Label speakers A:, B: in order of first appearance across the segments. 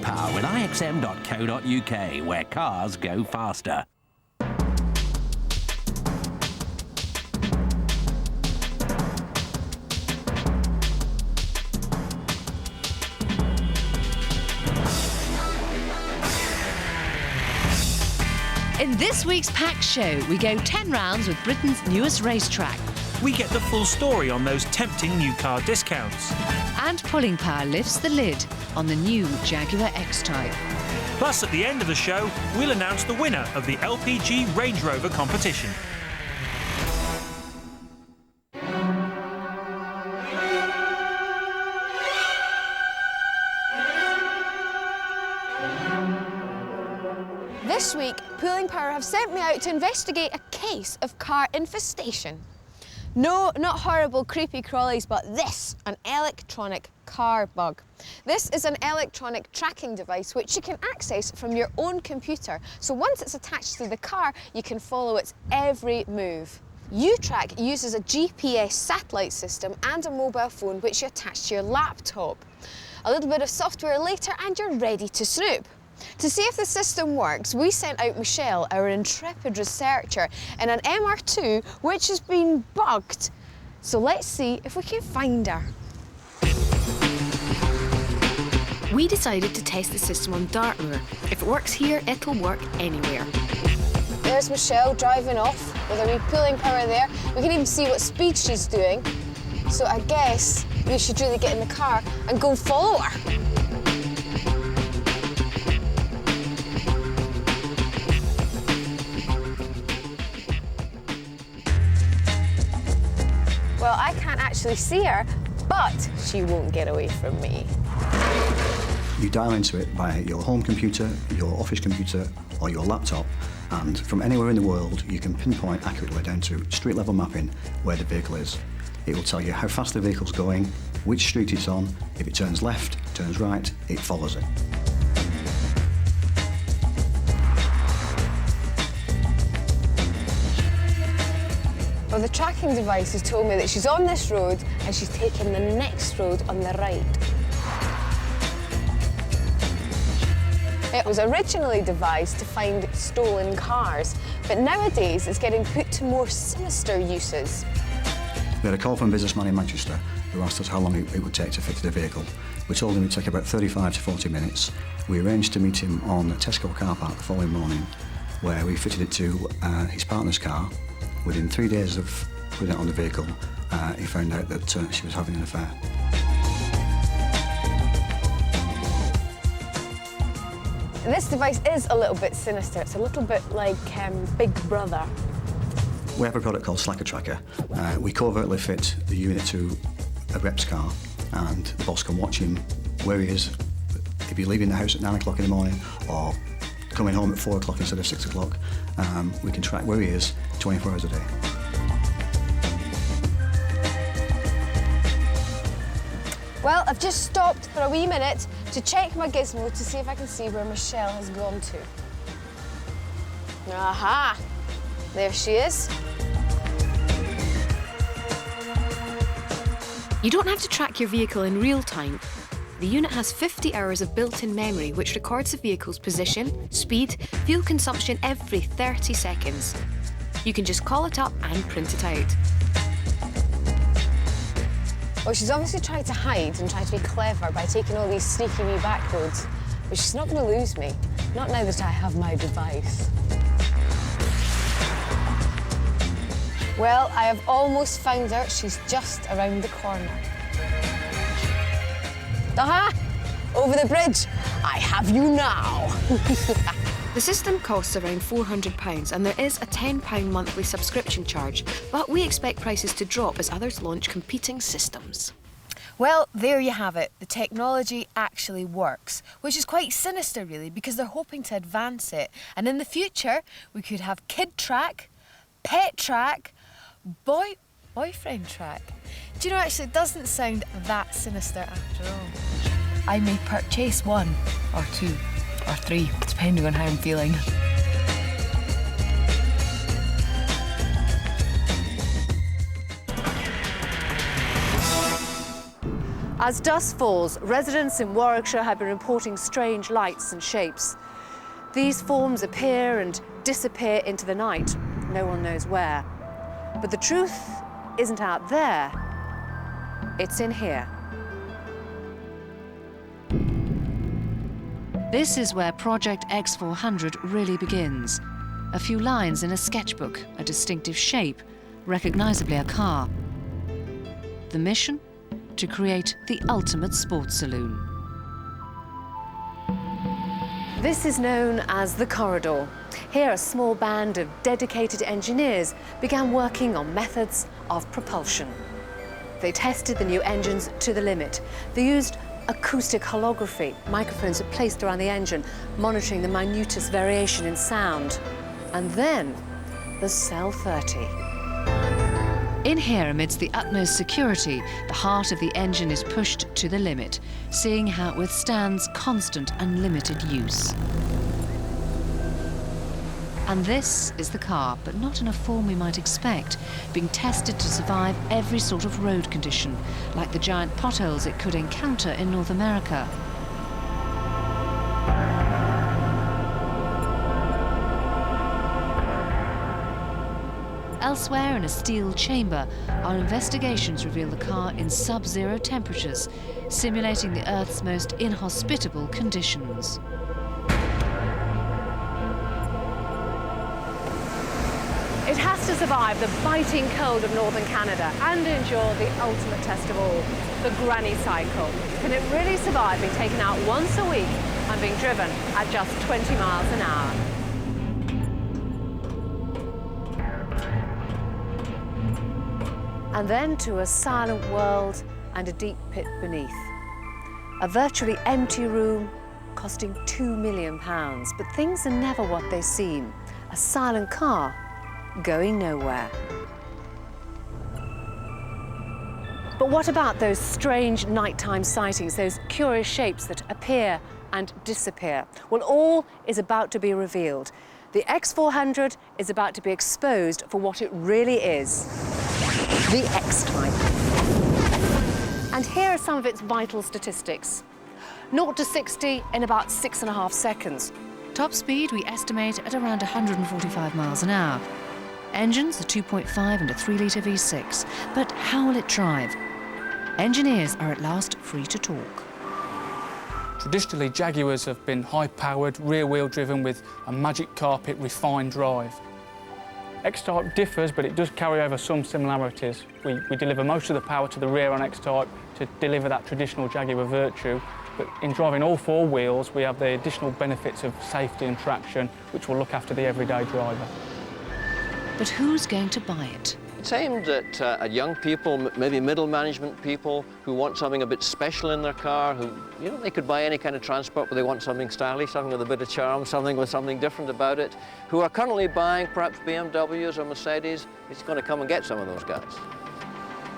A: pulling power with ixm.co.uk, where cars go faster.
B: In this week's Pack Show, we go 10 rounds with Britain's newest racetrack.
C: We get the full story on those tempting new car discounts.
B: And Pulling Power lifts the lid on the new Jaguar X-Type.
C: Plus, at the end of the show, we'll announce the winner of the LPG Range Rover competition.
D: This week, Pulling Power have sent me out to investigate a case of car infestation. No, not horrible, creepy crawlies, but this, an electronic car bug. This is an electronic tracking device which you can access from your own computer. So once it's attached to the car, you can follow its every move. U-Track uses a GPS satellite system and a mobile phone which you attach to your laptop. A little bit of software later and you're ready to snoop. To see if the system works, we sent out Michelle, our intrepid researcher, in an MR2 which has been bugged. So let's see if we can find her.
E: We decided to test the system on Dartmoor. If it works here, it'll work anywhere.
D: There's Michelle driving off with a wee Pulling Power there. We can even see what speed she's doing. So I guess we should really get in the car and go follow her. Well, I can't actually see her, but she won't get away from me.
F: You dial into it via your home computer, your office computer, or your laptop, and from anywhere in the world, you can pinpoint accurately down to street level mapping where the vehicle is. It will tell you how fast the vehicle's going, which street it's on. If it turns left, turns right, it follows it.
D: Well, the tracking device has told me that she's on this road and she's taking the next road on the right. It was originally devised to find stolen cars, but nowadays it's getting put to more sinister uses.
F: We had a call from a businessman in Manchester who asked us how long it would take to fix the vehicle. We told him it would take about 35 to 40 minutes. We arranged to meet him on the Tesco car park the following morning, where we fitted it to his partner's car. Within 3 days of putting it on the vehicle, he found out that she was having an affair.
D: This device is a little bit sinister. It's a little bit like Big Brother.
F: We have a product called Slacker Tracker. We covertly fit the unit to a rep's car, and the boss can watch him where he is. If you're leaving the house at 9 o'clock in the morning or coming home at 4 o'clock instead of 6 o'clock, we can track where he is 24 hours a day.
D: Well, I've just stopped for a wee minute to check my gizmo to see if I can see where Michelle has gone to. Aha! There she is.
E: You don't have to track your vehicle in real time. The unit has 50 hours of built-in memory which records the vehicle's position, speed, fuel consumption every 30 seconds. You can just call it up and print it out.
D: Well, she's obviously tried to hide and try to be clever by taking all these sneaky wee back roads, but she's not going to lose me. Not now that I have my device. Well, I have almost found her. She's just around the corner. Aha! Over the bridge. I have you now.
E: The system costs around £400 and there is a £10 monthly subscription charge, but we expect prices to drop as others launch competing systems.
G: Well, there you have it. The technology actually works, which is quite sinister really because they're hoping to advance it. And in the future, we could have kid track, pet track, boyfriend track. Do you know, actually, it doesn't sound that sinister after all. I may purchase 1 or 2 or 3, depending on how I'm feeling.
E: As dusk falls, residents in Warwickshire have been reporting strange lights and shapes. These forms appear and disappear into the night. No one knows where. But the truth isn't out there, it's in here.
B: This is where Project X400 really begins. A few lines in a sketchbook, a distinctive shape, recognisably a car. The mission? To create the ultimate sports saloon.
E: This is known as the corridor. Here, a small band of dedicated engineers began working on methods of propulsion. They tested the new engines to the limit. They used acoustic holography. Microphones were placed around the engine, monitoring the minutest variation in sound. And then, the Cell 30.
B: In here, amidst the utmost security, the heart of the engine is pushed to the limit, seeing how it withstands constant, unlimited use. And this is the car, but not in a form we might expect, being tested to survive every sort of road condition, like the giant potholes it could encounter in North America. Elsewhere in a steel chamber, our investigations reveal the car in sub-zero temperatures, simulating the Earth's most inhospitable conditions.
E: It has to survive the biting cold of northern Canada and endure the ultimate test of all, the granny cycle. Can it really survive being taken out once a week and being driven at just 20 miles an hour? And then to a silent world and a deep pit beneath. A virtually empty room costing £2 million, but things are never what they seem. A silent car going nowhere. But what about those strange nighttime sightings, those curious shapes that appear and disappear? Well, all is about to be revealed. The X400 is about to be exposed for what it really is. The X-Type. And here are some of its vital statistics. 0 to 60 in about 6.5 seconds.
B: Top speed we estimate at around 145 miles an hour. Engines, a 2.5 and a 3-litre V6. But how will it drive? Engineers are at last free to talk.
H: Traditionally, Jaguars have been high-powered, rear-wheel driven with a magic carpet refined drive. X-Type differs, but it does carry over some similarities. We deliver most of the power to the rear on X-Type to deliver that traditional Jaguar virtue, but in driving all four wheels, we have the additional benefits of safety and traction, which will look after the everyday driver.
B: But who's going to buy it?
I: It's aimed at young people, maybe middle management people who want something a bit special in their car, who, you know, they could buy any kind of transport, but they want something stylish, something with a bit of charm, something with something different about it, who are currently buying perhaps BMWs or Mercedes. It's going to come and get some of those guys.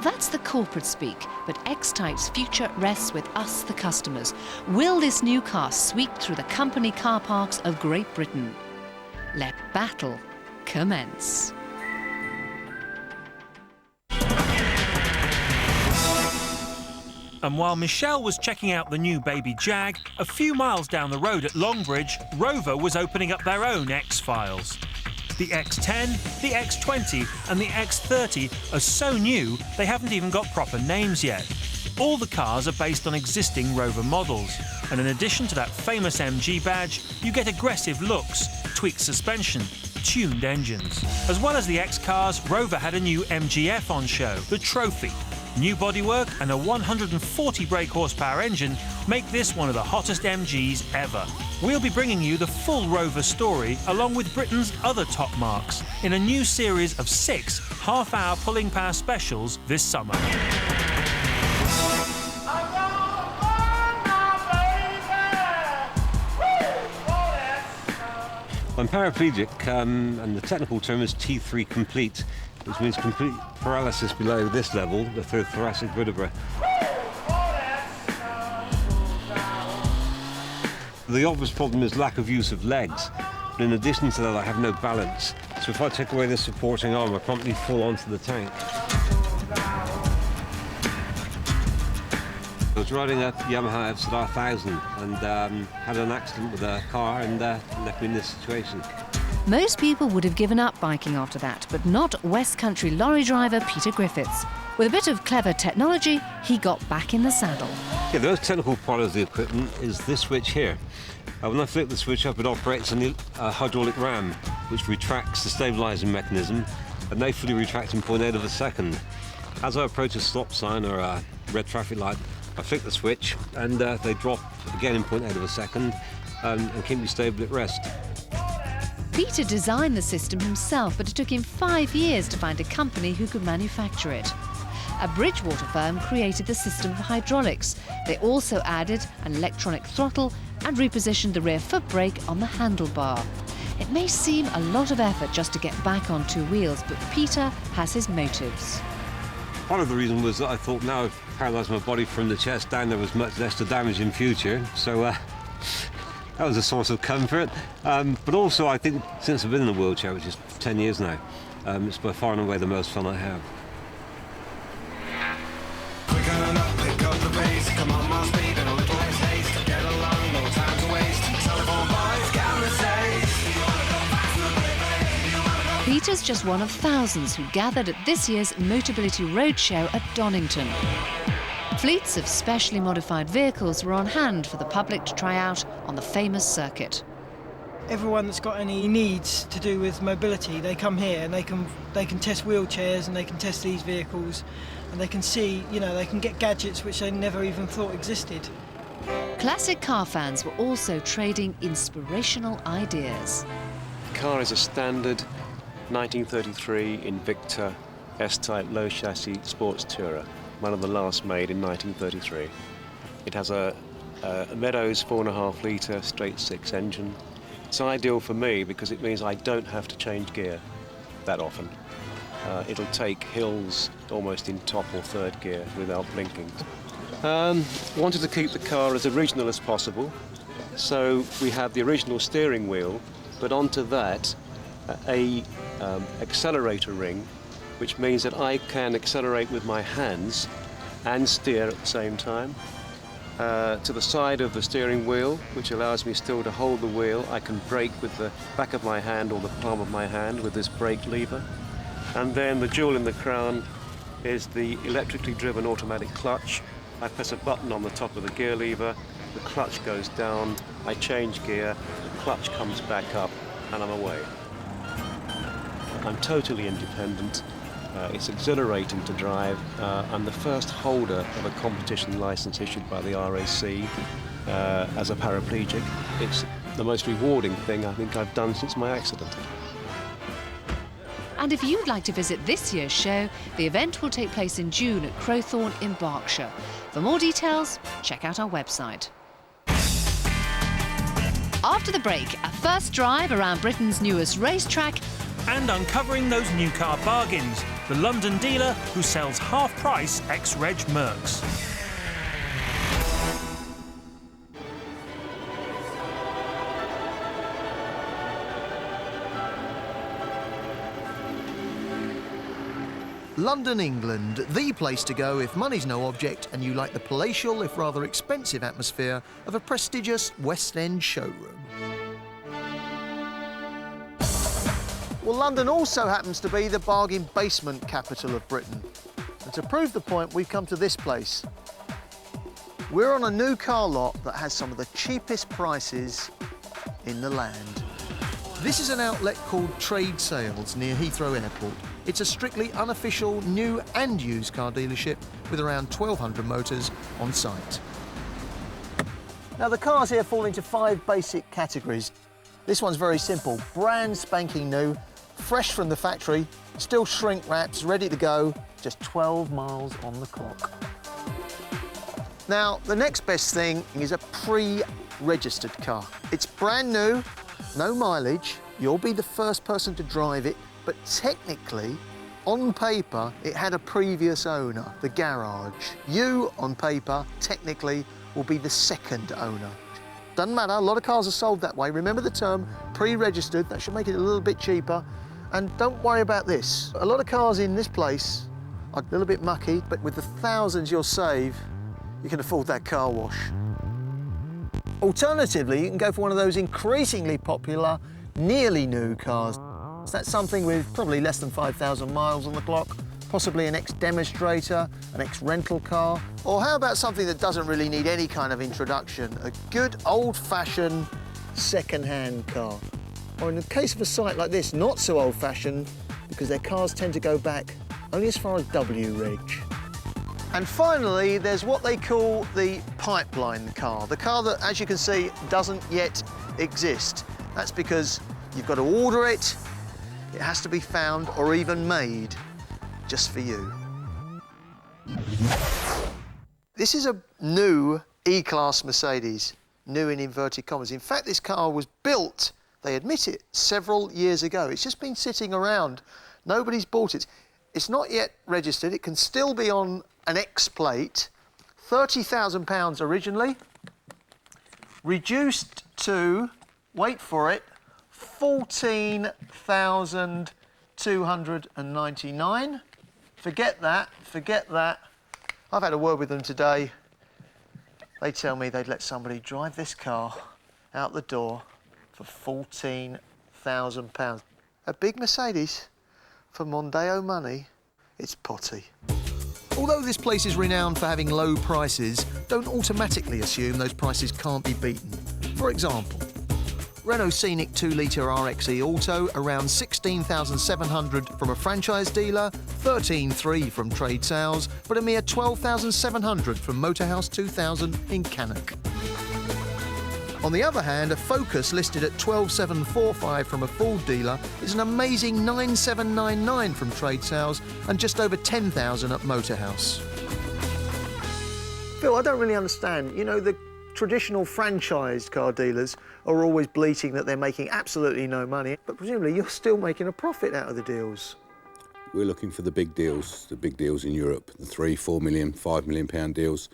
B: That's the corporate speak, but X-Type's future rests with us, the customers. Will this new car sweep through the company car parks of Great Britain? Let battle commence.
C: And while Michelle was checking out the new baby Jag, a few miles down the road at Longbridge, Rover was opening up their own X-Files. The X10, the X20 and the X30 are so new they haven't even got proper names yet. All the cars are based on existing Rover models, and in addition to that famous MG badge, you get aggressive looks, tweaked suspension, tuned engines. As well as the X-cars, Rover had a new MGF on show, the Trophy. New bodywork and a 140 brake horsepower engine make this one of the hottest MGs ever. We'll be bringing you the full Rover story along with Britain's other top marks in a new series of 6 half-hour pulling power specials this summer.
J: I'm paraplegic, and the technical term is T3 complete, which means complete paralysis below this level, the third thoracic vertebra. The obvious problem is lack of use of legs, but in addition to that I have no balance. So if I take away this supporting arm, I promptly fall onto the tank. riding a Yamaha FZR 1000 and had an accident with a car and left me in this situation.
B: Most people would have given up biking after that, but not West Country lorry driver Peter Griffiths. With a bit of clever technology, he got back in the saddle.
J: Yeah, the most technical part of the equipment is this switch here. When I flick the switch up, it operates on a hydraulic ram, which retracts the stabilising mechanism, and they fully retract in 0.8 of a second. As I approach a stop sign or a red traffic light, I flick the switch, and they drop again in 0.8 of a second and keep me stable at rest.
B: Peter designed the system himself, but it took him 5 years to find a company who could manufacture it. A Bridgewater firm created the system for hydraulics. They also added an electronic throttle and repositioned the rear foot brake on the handlebar. It may seem a lot of effort just to get back on two wheels, but Peter has his motives.
J: Part of the reason was that I thought now I've paralysed my body from the chest down, there was much less to damage in future, so that was a source of comfort. But also I think since I've been in a wheelchair, which is 10 years now, it's by far and away the most fun I have.
B: Peter's just one of thousands who gathered at this year's Motability Roadshow at Donington. Fleets of specially modified vehicles were on hand for the public to try out on the famous circuit.
K: Everyone that's got any needs to do with mobility, they come here and they can test wheelchairs and they can test these vehicles and they can see, you know, they can get gadgets which they never even thought existed.
B: Classic car fans were also trading inspirational ideas.
L: The car is a standard 1933 Invicta S-Type low chassis sports tourer, one of the last made in 1933. It has a Meadows 4.5 litre straight six engine. It's ideal for me because it means I don't have to change gear that often. It'll take hills almost in top or third gear without blinking. Wanted to keep the car as original as possible, so we have the original steering wheel, but onto that a accelerator ring, which means that I can accelerate with my hands and steer at the same time. To the side of the steering wheel, which allows me still to hold the wheel, I can brake with the back of my hand or the palm of my hand with this brake lever. And then the jewel in the crown is the electrically driven automatic clutch. I press a button on the top of the gear lever, the clutch goes down, I change gear, the clutch comes back up, and I'm away. I'm totally independent. It's exhilarating to drive. I'm the first holder of a competition license issued by the RAC as a paraplegic. It's the most rewarding thing I think I've done since my accident.
B: And if you'd like to visit this year's show, the event will take place in June at Crowthorne in Berkshire. For more details, check out our website. After the break, a first drive around Britain's newest racetrack
C: and uncovering those new car bargains, the London dealer who sells half-price ex-reg Mercs.
M: London, England, the place to go if money's no object and you like the palatial, if rather expensive atmosphere of a prestigious West End showroom. Well, London also happens to be the bargain basement capital of Britain. And to prove the point, we've come to this place. We're on a new car lot that has some of the cheapest prices in the land. This is an outlet called Trade Sales near Heathrow Airport. It's a strictly unofficial new and used car dealership with around 1,200 motors on site. Now, the cars here fall into 5 basic categories. This one's very simple, brand spanking new, fresh from the factory, still shrink wraps, ready to go, just 12 miles on the clock. Now, the next best thing is a pre-registered car. It's brand new, no mileage, you'll be the first person to drive it, but technically, on paper, it had a previous owner, the garage. You, on paper, technically, will be the second owner. Doesn't matter, a lot of cars are sold that way. Remember the term pre-registered, that should make it a little bit cheaper. And don't worry about this. A lot of cars in this place are a little bit mucky, but with the thousands you'll save, you can afford that car wash. Alternatively, you can go for one of those increasingly popular, nearly new cars. That's something with probably less than 5,000 miles on the clock, possibly an ex-demonstrator, an ex-rental car, or how about something that doesn't really need any kind of introduction, a good old-fashioned second-hand car. Or in the case of a site like this, not so old-fashioned, because their cars tend to go back only as far as W-Reg. And finally, there's what they call the pipeline car, the car that, as you can see, doesn't yet exist. That's because you've got to order it, it has to be found or even made just for you. This is a new E-Class Mercedes, new in inverted commas. In fact, this car was built, they admit it, several years ago. It's just been sitting around. Nobody's bought it. It's not yet registered. It can still be on an X plate. £30,000 originally, reduced to, wait for it, 14,299. Forget that, forget that. I've had a word with them today. They tell me they'd let somebody drive this car out the door for £14,000. A big Mercedes for Mondeo money, it's potty. Although this place is renowned for having low prices, don't automatically assume those prices can't be beaten. For example, Renault Scenic 2-litre RXE Auto, around $16,700 from a franchise dealer, $13,300 from trade sales, but a mere $12,700 from Motorhouse 2000 in Cannock. On the other hand, a Focus listed at $12,745 from a Ford dealer is an amazing $9,799 from trade sales and just over $10,000 at Motorhouse. Phil, I don't really understand. You know, the traditional franchised car dealers are always bleating that they're making absolutely no money, but presumably you're still making a profit out of the deals.
N: We're looking for the big deals in Europe, the £3, £4 million, £5 million deals.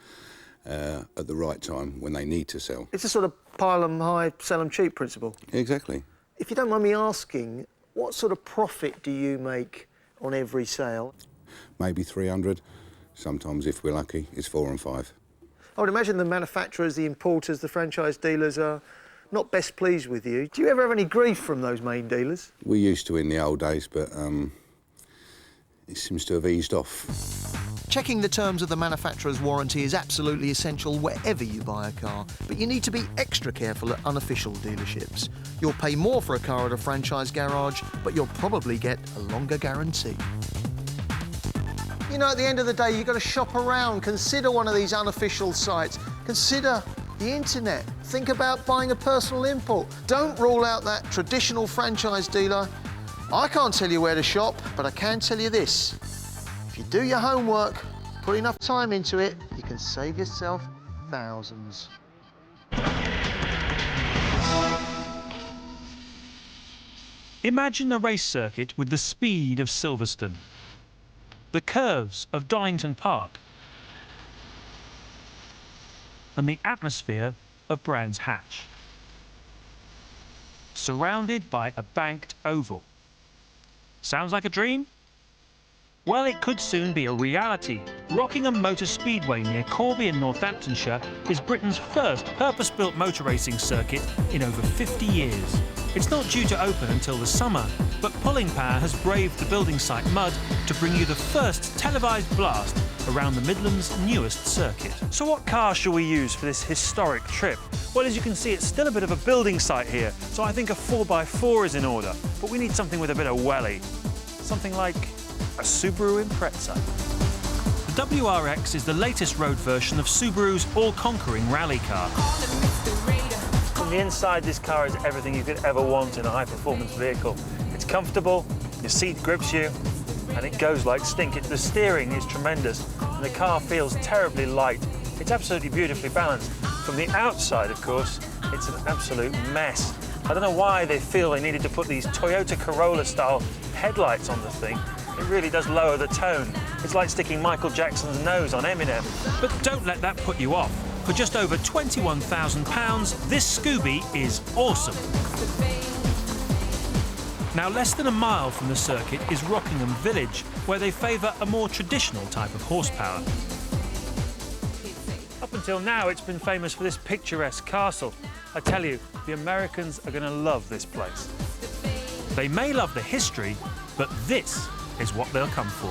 N: At the right time when they need to sell. It's
M: a sort of pile them high, sell them cheap principle.
N: Exactly.
M: If you don't mind me asking, what sort of profit do you make on every sale?
N: Maybe 300. Sometimes, if we're lucky, it's 4 and 5.
M: I would imagine the manufacturers, the importers, the franchise dealers are not best pleased with you. Do you ever have any grief from those main dealers?
N: We used to in the old days, but it seems to have eased off.
M: Checking the terms of the manufacturer's warranty is absolutely essential wherever you buy a car, but you need to be extra careful at unofficial dealerships. You'll pay more for a car at a franchise garage, but you'll probably get a longer guarantee. You know, at the end of the day, you've got to shop around. Consider one of these unofficial sites. Consider the internet. Think about buying a personal import. Don't rule out that traditional franchise dealer. I can't tell you where to shop, but I can tell you this. If you do your homework, put enough time into it, you can save yourself thousands.
C: Imagine a race circuit with the speed of Silverstone, the curves of Donington Park, and the atmosphere of Brands Hatch, surrounded by a banked oval. Sounds like a dream? Well, it could soon be a reality. Rockingham Motor Speedway near Corby in Northamptonshire is Britain's first purpose-built motor racing circuit in over 50 years. It's not due to open until the summer, but Pulling Power has braved the building site mud to bring you the first televised blast around the Midlands' newest circuit. So what car shall we use for this historic trip? Well, as you can see, it's still a bit of a building site here, so I think a 4x4 is in order, but we need something with a bit of welly. Something like a Subaru Impreza. The WRX is the latest road version of Subaru's all-conquering rally car. From the inside, this car is everything you could ever want in a high-performance vehicle. It's comfortable, your seat grips you, and it goes like stink. The steering is tremendous, and the car feels terribly light. It's absolutely beautifully balanced. From the outside, of course, it's an absolute mess. I don't know why they feel they needed to put these Toyota Corolla-style headlights on the thing. It really does lower the tone. It's like sticking Michael Jackson's nose on Eminem. But don't let that put you off. For just over £21,000, this Scooby is awesome. Now, less than a mile from the circuit is Rockingham Village, where they favour a more traditional type of horsepower. Up until now, it's been famous for this picturesque castle. I tell you, the Americans are going to love this place. They may love the history, but this is what they'll come for.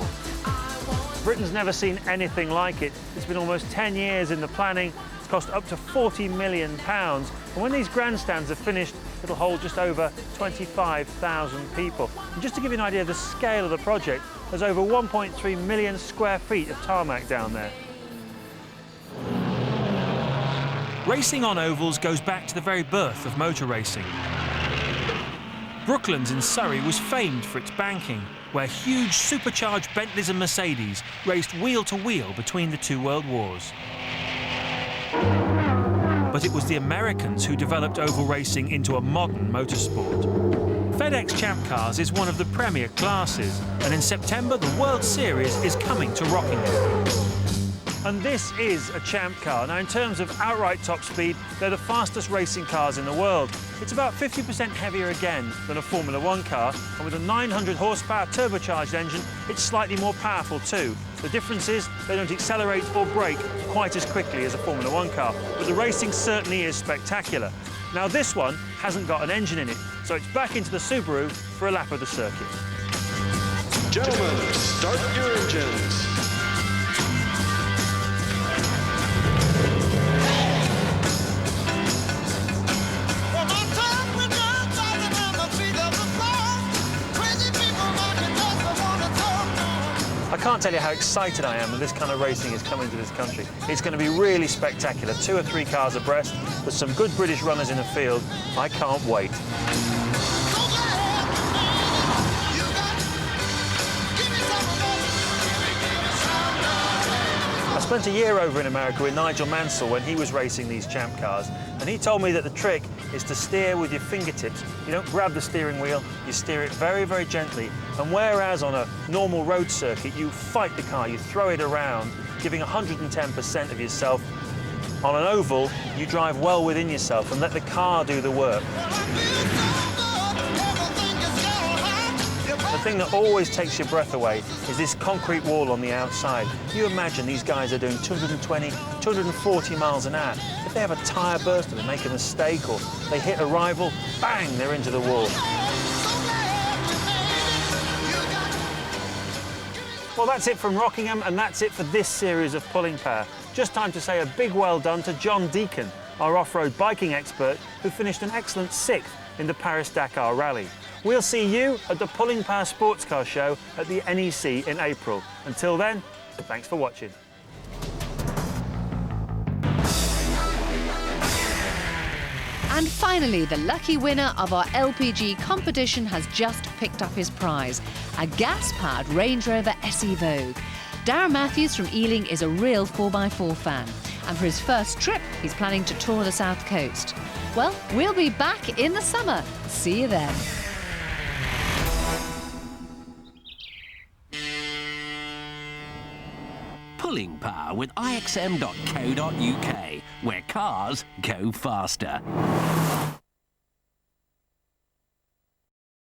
C: Britain's never seen anything like it. It's been almost 10 years in the planning. It's cost up to £40 million. And when these grandstands are finished, it'll hold just over 25,000 people. And just to give you an idea of the scale of the project, there's over 1.3 million square feet of tarmac down there. Racing on ovals goes back to the very birth of motor racing. Brooklands in Surrey was famed for its banking, where huge supercharged Bentleys and Mercedes raced wheel to wheel between the two world wars. But it was the Americans who developed oval racing into a modern motorsport. FedEx Champ Cars is one of the premier classes, and in September the World Series is coming to Rockingham. And this is a Champ car. Now, in terms of outright top speed, they're the fastest racing cars in the world. It's about 50% heavier again than a Formula 1 car, and with a 900 horsepower turbocharged engine, it's slightly more powerful too. The difference is they don't accelerate or brake quite as quickly as a Formula 1 car, but the racing certainly is spectacular. Now, this one hasn't got an engine in it, so it's back into the Subaru for a lap of the circuit.
O: Gentlemen, start your engines.
C: I can't tell you how excited I am that this kind of racing is coming to this country. It's going to be really spectacular. 2 or 3 cars abreast, with some good British runners in the field. I can't wait. I spent a year over in America with Nigel Mansell when he was racing these Champ cars, and he told me that the trick is to steer with your fingertips. You don't grab the steering wheel, you steer it very, very gently. And whereas on a normal road circuit, you fight the car, you throw it around, giving 110% of yourself, on an oval, you drive well within yourself and let the car do the work. The thing that always takes your breath away is this concrete wall on the outside. You imagine these guys are doing 220, 240 miles an hour. If they have a tyre burst or they make a mistake or they hit a rival, bang, they're into the wall. Well, that's it from Rockingham, and that's it for this series of Pulling Power. Just time to say a big well done to John Deacon, our off-road biking expert, who finished an excellent 6th in the Paris-Dakar Rally. We'll see you at the Pulling Power Sports Car Show at the NEC in April. Until then, thanks for watching.
B: And finally, the lucky winner of our LPG competition has just picked up his prize, a gas-powered Range Rover SE Vogue. Darren Matthews from Ealing is a real 4x4 fan, and for his first trip, he's planning to tour the South Coast. Well, we'll be back in the summer. See you then.
A: Pulling Power with ixm.co.uk, where cars go faster.